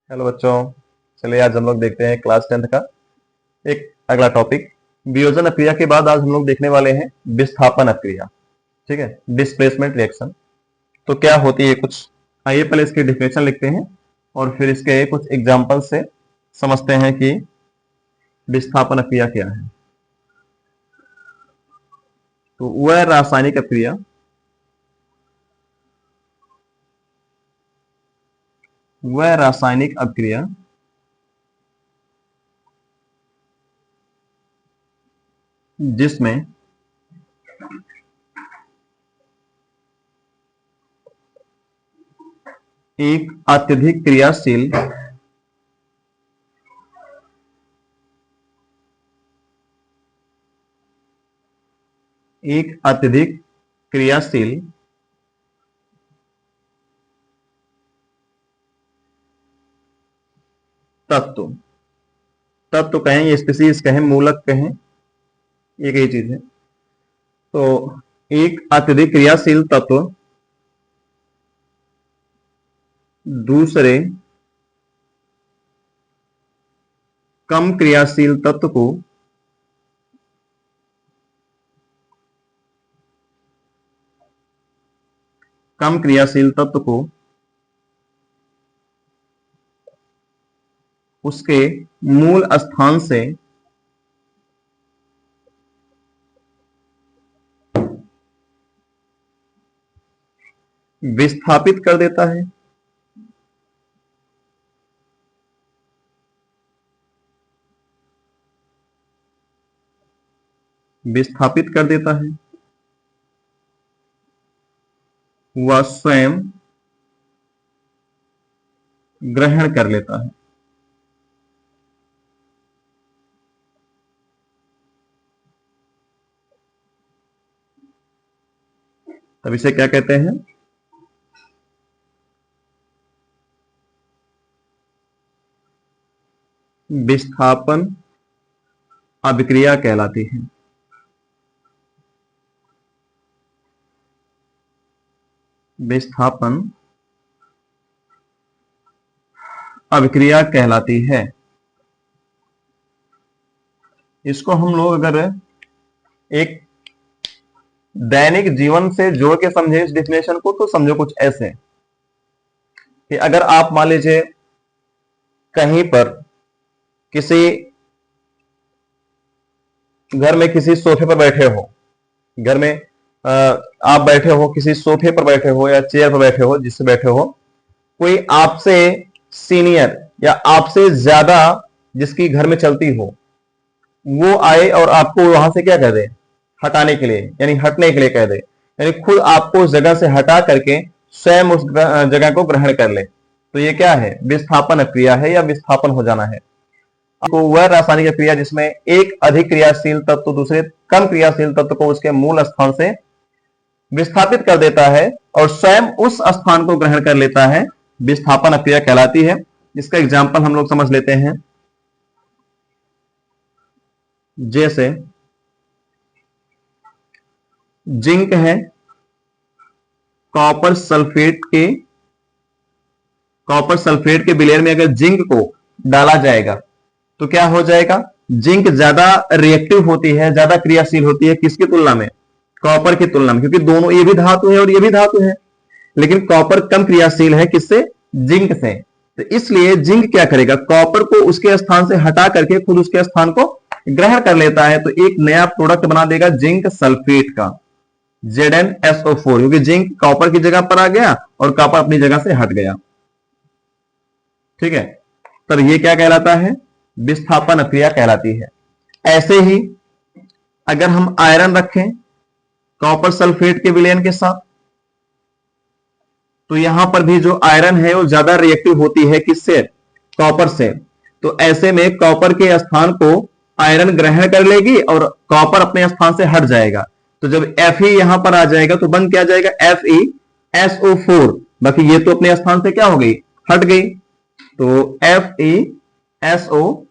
Hello बच्चों। चलिए आज हम लोग देखते हैं क्लास 10th का एक अगला टॉपिक। वियोजन अक्रिया के बाद आज हम लोग देखने वाले हैं विस्थापन अक्रिया। ठीक है, डिस्प्लेसमेंट रिएक्शन। तो क्या होती है कुछ, आइए पहले इसकी डिफिनेशन लिखते हैं और फिर इसके कुछ एग्जाम्पल से समझते हैं कि विस्थापन अक्रिया क्या है। तो वह रासायनिक अक्रिया जिसमें एक अत्यधिक क्रियाशील एक अत्यधिक क्रियाशील तत्व तत्व कहें या स्पीसीज कहें, मूलक कहें, एक ही चीज है। तो एक अत्यधिक क्रियाशील तत्व दूसरे कम क्रियाशील तत्व को उसके मूल स्थान से विस्थापित कर देता है। वह स्वयं ग्रहण कर लेता है। तब इसे क्या कहते हैं? विस्थापन अभिक्रिया कहलाती है। विस्थापन अभिक्रिया कहलाती है। इसको हम लोग अगर एक दैनिक जीवन से जोड़ के समझे इस डिफिनेशन को, तो समझो कुछ ऐसे कि अगर आप मान लीजिए कहीं पर किसी घर में किसी सोफे पर बैठे हो, घर में आप बैठे हो, किसी सोफे पर बैठे हो या चेयर पर बैठे हो, जिससे बैठे हो, कोई आपसे सीनियर या आपसे ज्यादा जिसकी घर में चलती हो, वो आए और आपको वहां से क्या कह दे, हटाने के लिए, यानी हटने के लिए कह दे, यानी खुद आपको उस जगह से हटा करके स्वयं उस जगह को ग्रहण कर ले, तो ये क्या है? विस्थापन क्रिया है या विस्थापन हो जाना है। तो वह रासायनिक क्रिया जिसमें एक अधिक क्रियाशील तत्व दूसरे कम क्रियाशील तत्व को उसके मूल स्थान से विस्थापित कर देता है और स्वयं उस स्थान को ग्रहण कर लेता है, विस्थापन क्रिया कहलाती है। इसका एग्जाम्पल हम लोग समझ लेते हैं। जैसे जिंक है, कॉपर सल्फेट के विलयन में अगर जिंक को डाला जाएगा तो क्या हो जाएगा? जिंक ज्यादा रिएक्टिव होती है, ज्यादा क्रियाशील होती है, किसकी तुलना में? कॉपर की तुलना में, क्योंकि दोनों ये भी धातु है और ये भी धातु है, लेकिन कॉपर कम क्रियाशील है किससे? जिंक से। तो इसलिए जिंक क्या करेगा? कॉपर को उसके स्थान से हटा करके खुद उसके स्थान को ग्रहण कर लेता है, तो एक नया प्रोडक्ट बना देगा जिंक सल्फेट का, ZnSO4, क्योंकि जिंक कॉपर की जगह पर आ गया और कॉपर अपनी जगह से हट गया। ठीक है, तब ये क्या कहलाता है? विस्थापन क्रिया कहलाती है। ऐसे ही अगर हम आयरन रखें कॉपर सल्फेट के विलयन के साथ, तो यहां पर भी जो आयरन है वो ज्यादा रिएक्टिव होती है किससे? कॉपर से। तो ऐसे में कॉपर के स्थान को आयरन ग्रहण कर लेगी और कॉपर अपने स्थान से हट जाएगा। तो जब Fe यहां पर आ जाएगा तो बन क्या जाएगा? FeSO4। बाकी ये तो अपने स्थान से क्या हो गई? हट गई। तो FeSO4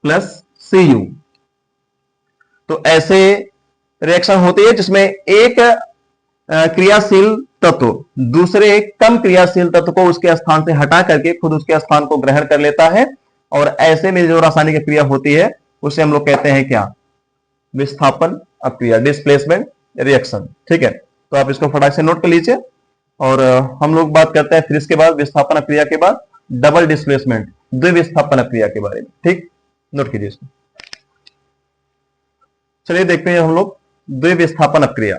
प्लस Cu। तो ऐसे रिएक्शन होती है जिसमें एक क्रियाशील तत्व दूसरे कम क्रियाशील तत्व को उसके स्थान से हटा करके खुद उसके स्थान को ग्रहण कर लेता है, और ऐसे में जो रासायनिक क्रिया होती है उसे हम लोग कहते हैं क्या? विस्थापन अपक्रिया, डिस्प्लेसमेंट रिएक्शन। ठीक है, तो आप इसको फटाक से नोट कर लीजिए। और हम लोग बात करते हैं फिर इसके बाद विस्थापन अपक्रिया के बाद डबल डिस्प्लेसमेंट, द्विविस्थापन अपक्रिया के बारे में। ठीक, नोट कीजिए इसको। चलिए देखते हैं हम लोग द्विविस्थापन अपक्रिया।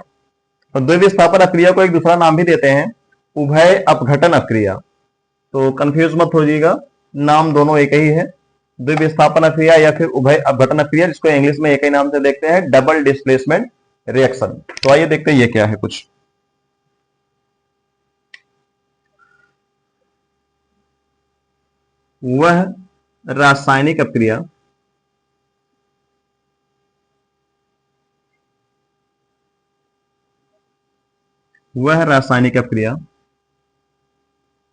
तो द्विविस्थापन अपक्रिया को एक दूसरा नाम भी देते हैं उभय अपघटन अपक्रिया। तो कंफ्यूज मत हो जाइएगा, नाम दोनों एक ही है, द्विविस्थापन अपक्रिया या फिर उभय अपघटन अपक्रिया, जिसको इंग्लिश में एक ही नाम से देखते हैं डबल डिस्प्लेसमेंट रिएक्शन। तो आइए देखते हैं ये क्या है कुछ। वह रासायनिक अपक्रिया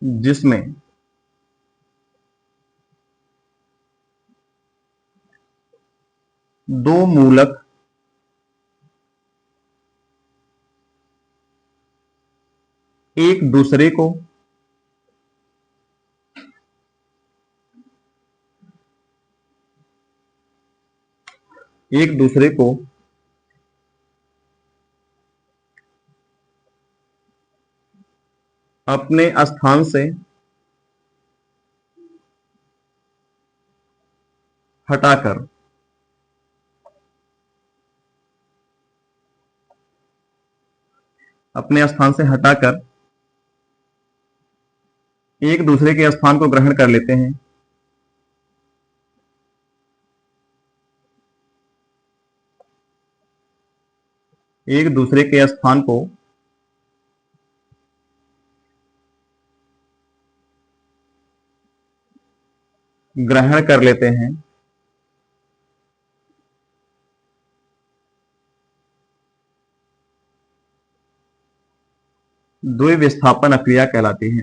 जिसमें दो मूलक एक दूसरे को अपने स्थान से हटाकर एक दूसरे के स्थान को ग्रहण कर लेते हैं। एक दूसरे के स्थान को ग्रहण कर लेते हैं। द्विविस्थापन अपक्रिया कहलाती है।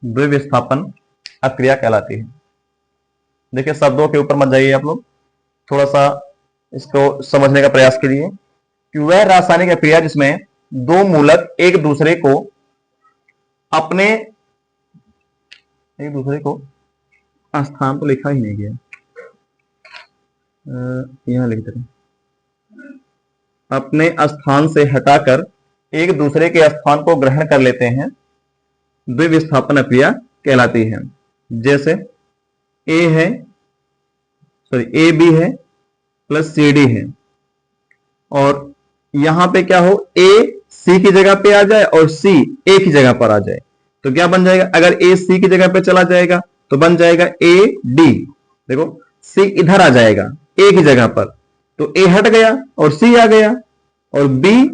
द्विविस्थापन अपक्रिया कहलाती है। देखिए शब्दों के ऊपर मत जाइए आप लोग, थोड़ा सा इसको समझने का प्रयास कीजिए कि वह रासायनिक अपक्रिया जिसमें दो मूलक एक दूसरे को स्थान तो लिखा ही नहीं गया, यहां लिख दें, अपने स्थान से हटाकर एक दूसरे के स्थान को ग्रहण कर लेते हैं, द्विविस्थापन अपक्रिया कहलाती है। जैसे ए बी है प्लस सी डी है, और यहां पे क्या हो, ए सी की जगह पे आ जाए और सी ए की जगह पर आ जाए, तो क्या बन जाएगा? अगर ए सी की जगह पे चला जाएगा तो बन जाएगा ए डी। देखो सी इधर आ जाएगा ए की जगह पर, तो ए हट गया और सी आ गया, और बी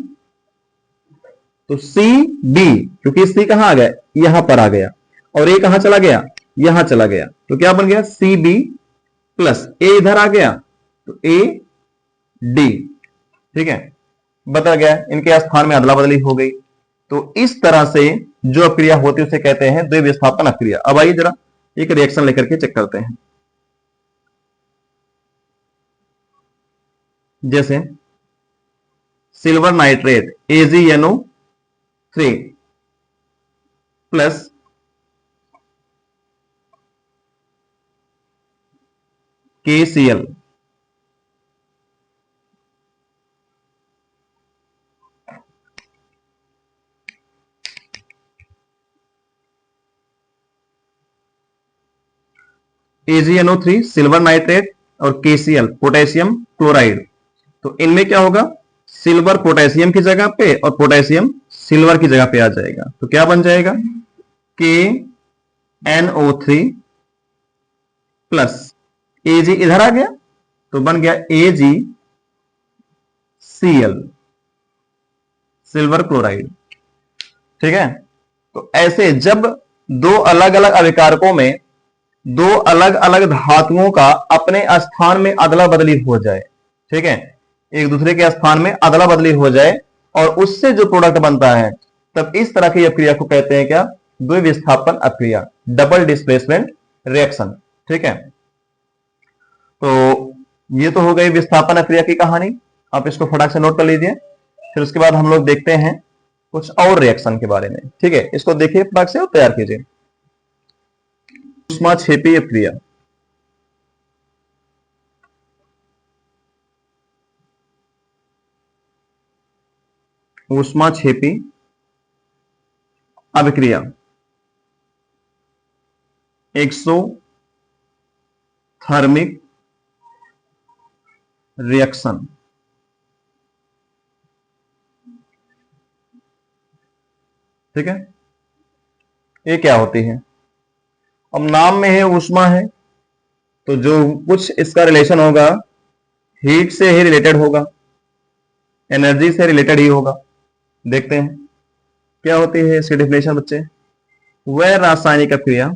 तो सी बी, क्योंकि सी कहां आ गया? यहां पर आ गया, और ए कहां चला गया? यहां चला गया, तो क्या बन गया? सी बी प्लस ए इधर आ गया तो ए डी। ठीक है, बदल गया, इनके स्थान में अदला बदली हो गई। तो इस तरह से जो अपक्रिया होती है उसे कहते हैं द्विविस्थापन अपक्रिया। अब आइए जरा एक रिएक्शन लेकर के चेक करते हैं। जैसे silver nitrate AgNO3 plus KCl AgNO3 silver nitrate और KCl पोटेशियम क्लोराइड। तो इनमें क्या होगा? सिल्वर पोटेशियम की जगह पे और पोटेशियम सिल्वर की जगह पे आ जाएगा, तो क्या बन जाएगा? KNO3 प्लस Ag इधर आ गया तो बन गया AgCl सिल्वर क्लोराइड। ठीक है, तो ऐसे जब दो अलग अलग अभिकारकों में दो अलग अलग धातुओं का अपने स्थान में अदला बदली हो जाए, ठीक है, एक दूसरे के स्थान में अदला बदली हो जाए, और उससे जो प्रोडक्ट बनता है, तब इस तरह की अपक्रिया को कहते हैं क्या? द्विविस्थापन अपक्रिया, डबल डिस्प्लेसमेंट रिएक्शन। ठीक है, तो ये तो हो गई विस्थापन अपक्रिया की कहानी। आप इसको फटाक से नोट कर लीजिए। फिर उसके बाद हम लोग देखते हैं कुछ और रिएक्शन के बारे में। ठीक है, इसको देखिए फटाक से और तैयार कीजिए। ऊष्माक्षेपी अपक्रिया। ऊष्माक्षेपी अभिक्रिया, एक्सोथर्मिक रिएक्शन। ठीक है, ये क्या होती है? अब नाम में है ऊष्मा है, तो जो कुछ इसका रिलेशन होगा हीट से ही रिलेटेड होगा, एनर्जी से रिलेटेड ही होगा। देखते हैं क्या होती है इसकी डेफिनेशन बच्चे। वह रासायनिक अपक्रिया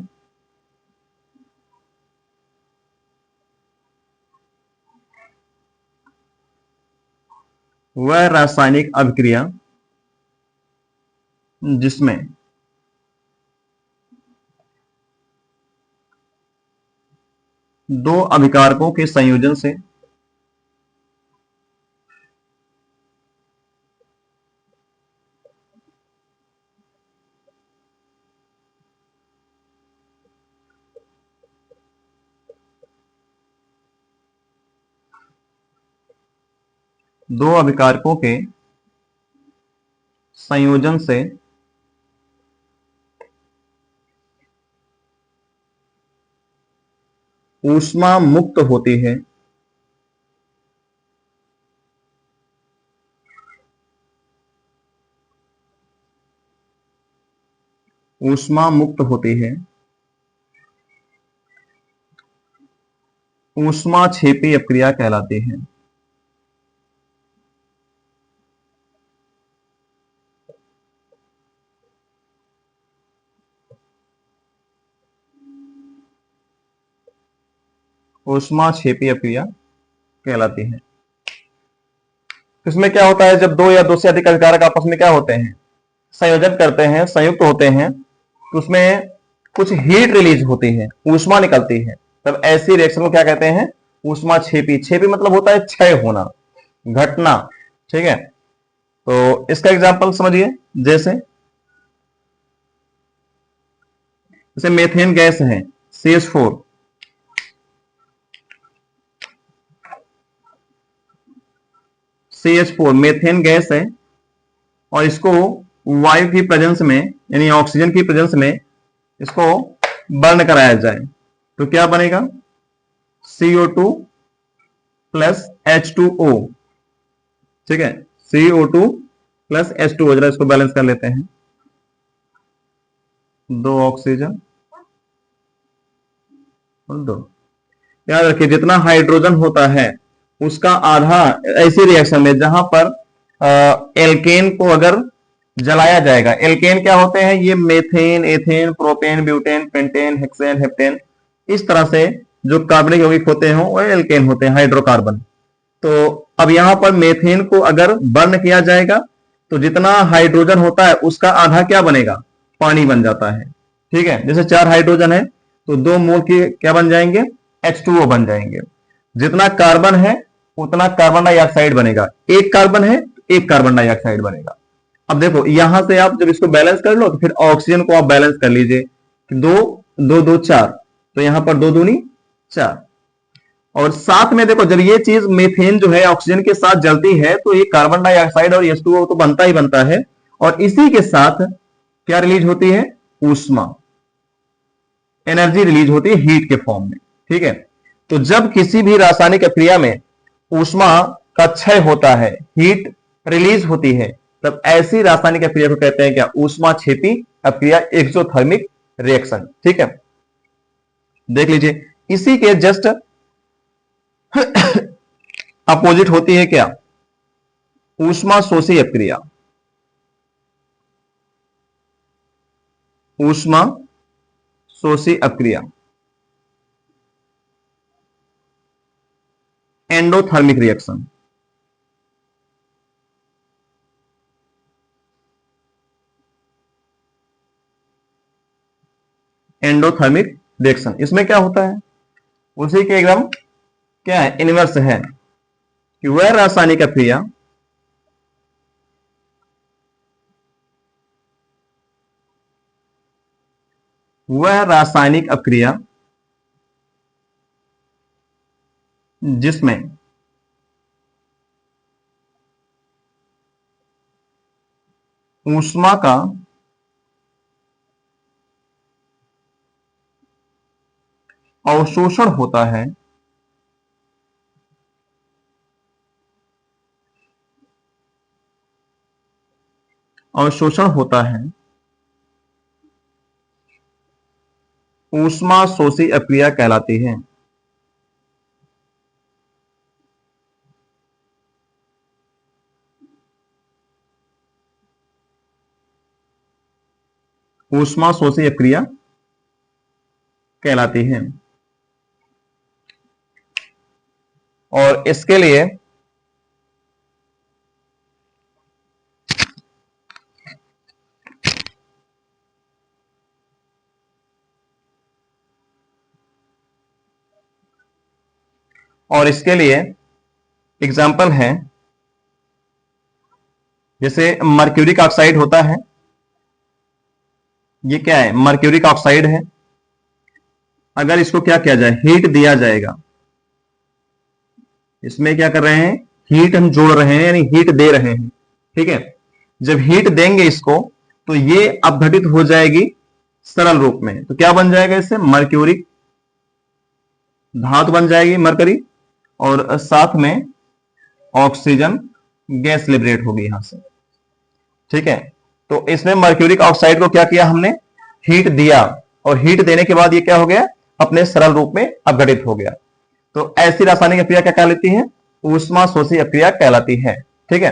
वह रासायनिक अभिक्रिया जिसमें दो अभिकारकों के संयोजन से दो अभिकारकों के संयोजन से ऊष्मा मुक्त होती है, ऊष्मा मुक्त होती है, ऊष्माक्षेपी अपक्रिया कहलाती है। ऊष्माक्षेपी अपक्रिया कहलाती है। इसमें क्या होता है, जब दो या दो से अधिक अभिकारक आपस में क्या होते हैं, संयोजन करते हैं, संयुक्त होते हैं, तो उसमें कुछ हीट रिलीज होती है, ऊष्मा निकलती है, तब ऐसी रिएक्शन को क्या कहते हैं? ऊष्माक्षेपी। क्षेपी मतलब होता है क्षय होना, घटना। ठीक है, तो इसका एग्जांपल समझिए। जैसे जैसे मेथेन गैस है CH4, CH4 मेथेन गैस है, और इसको वायु की प्रेजेंस में यानी ऑक्सीजन की प्रेजेंस में इसको बर्न कराया जाए तो क्या बनेगा? CO2 plus H2O। ठीक है, CO2 प्लस H2O। जरा इसको बैलेंस कर लेते हैं। दो ऑक्सीजन और दो, याद रखिए जितना हाइड्रोजन होता है उसका आधा ऐसी रिएक्शन में जहां पर एल्केन को अगर जलाया जाएगा। एल्केन क्या होते हैं? ये methane, ethane, propane, butane, pentane, hexane, heptane, इस तरह से जो कार्बनिक यौगिक होते हैं वो एल्केन होते हैं, हाइड्रोकार्बन। तो अब यहां पर मेथेन को अगर बर्न किया जाएगा तो जितना हाइड्रोजन होता है उसका आधा क्या बनेगा? पानी बन जाता है। ठीक है, जैसे 4 हाइड्रोजन है तो 2 मोल की क्या बन जाएंगे? H2O बन जाएंगे। जितना कार्बन है उतना कार्बन डाइऑक्साइड बनेगा। एक कार्बन है तो एक कार्बन डाइऑक्साइड बनेगा। अब देखो यहां से आप जब इसको बैलेंस कर लो तो फिर ऑक्सीजन को आप बैलेंस कर लीजिए। दो दो दो चार, तो यहां पर दो दूनी 4। और साथ में देखो जब ये चीज मीथेन जो है ऑक्सीजन के साथ जलती है तो ये कार्बन डाइऑक्साइड और H2O तो बनता ही बनता है, और इसी के साथ क्या रिलीज होती है? ऊष्मा, एनर्जी रिलीज होती है हीट के फॉर्म में। ठीक है, तो जब किसी भी रासायनिक प्रक्रिया में ऊष्मा का क्षय होता है, हीट रिलीज होती है, तब ऐसी रासायनिक प्रक्रिया को कहते हैं क्या? ऊष्माक्षेपी अपक्रिया, एक्सोथर्मिक रिएक्शन। ठीक है, देख लीजिए इसी के जस्ट अपोजिट होती है क्या? ऊष्मा शोषी अपक्रिया। ऊष्मा शोषी अपक्रिया, एंडोथर्मिक रिएक्शन। Endothermic reaction. इसमें क्या होता है, उसी के एकदम क्या है, इनवर्स है कि वह रासायनिक अभिक्रिया जिसमें ऊष्मा का अवशोषण होता है, ऊष्मा शोषी अभिक्रिया कहलाती है। ऊष्मा शोषी अभिक्रिया कहलाती है। और इसके लिए एग्जाम्पल है, जैसे मर्क्यूरिक ऑक्साइड होता है, ये क्या है, मर्क्यूरिक ऑक्साइड है। अगर इसको क्या किया जाए, हीट दिया जाएगा, इसमें क्या कर रहे हैं, हीट हम जोड़ रहे हैं यानी हीट दे रहे हैं, ठीक है। जब हीट देंगे इसको तो ये अपघटित हो जाएगी सरल रूप में, तो क्या बन जाएगा, इससे मर्क्यूरिक धातु बन जाएगी मरकरी, और साथ में ऑक्सीजन गैस लिबरेट होगी यहां से, ठीक है। तो इसमें मर्क्यूरिक ऑक्साइड को क्या किया हमने, हीट दिया, और हीट देने के बाद ये क्या हो गया, अपने सरल रूप में अपघटित हो गया। तो ऐसी रासायनिक अभिक्रिया क्या कहलाती है, ऊष्मा शोषी अभिक्रिया कहलाती है।